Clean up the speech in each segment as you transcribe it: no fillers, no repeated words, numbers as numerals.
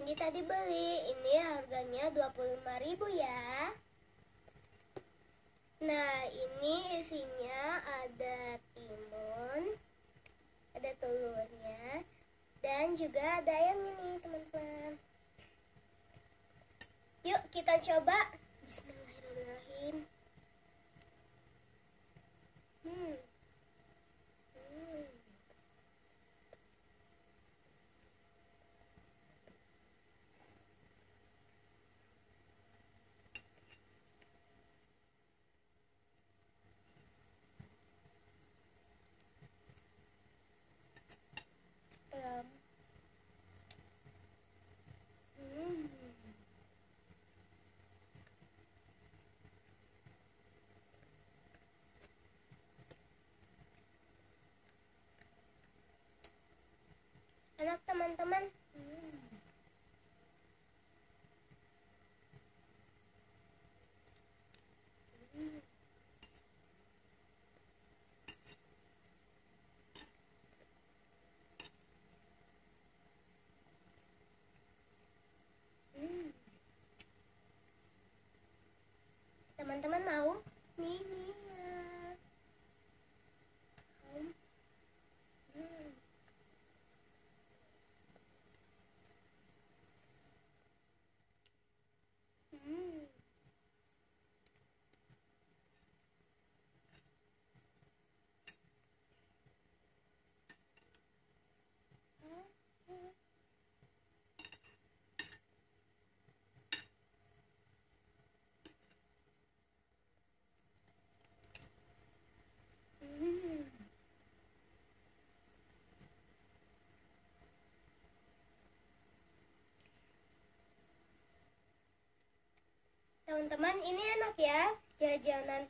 Ini tadi beli, ini harganya 25.000 ya. Nah, ini isinya ada timun, ada telurnya, dan juga ada ayamnya nih teman-teman. Yuk kita coba. Bismillahirrahmanirrahim. Enak teman-teman. Teman-teman mau? Nih. Teman-teman, ini enak ya, jajanan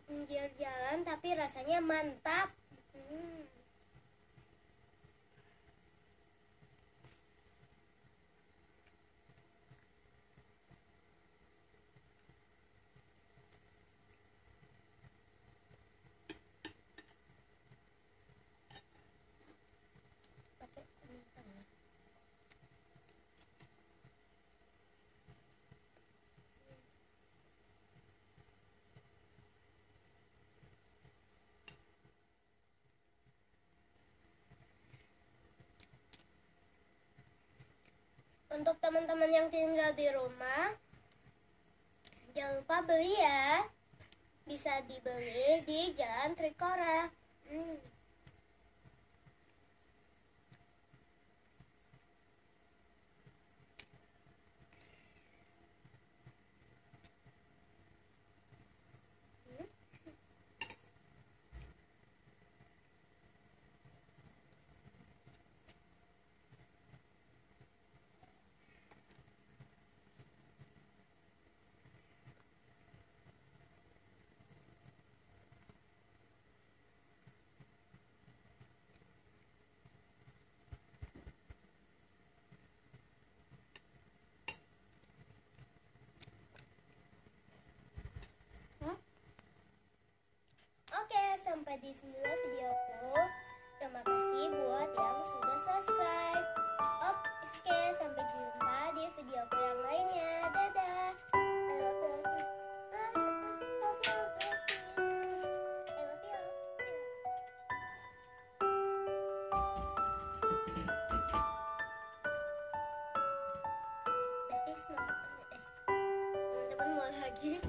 pinggir jalan tapi rasanya mantap. Untuk teman-teman yang tinggal di rumah, jangan lupa beli ya. Bisa dibeli di Jalan Trikora. Oke, sampai di sini videoku. Terima kasih buat yang sudah subscribe. Oke, sampai jumpa di videoku yang lainnya. Dadah. Teman-teman mau lagi.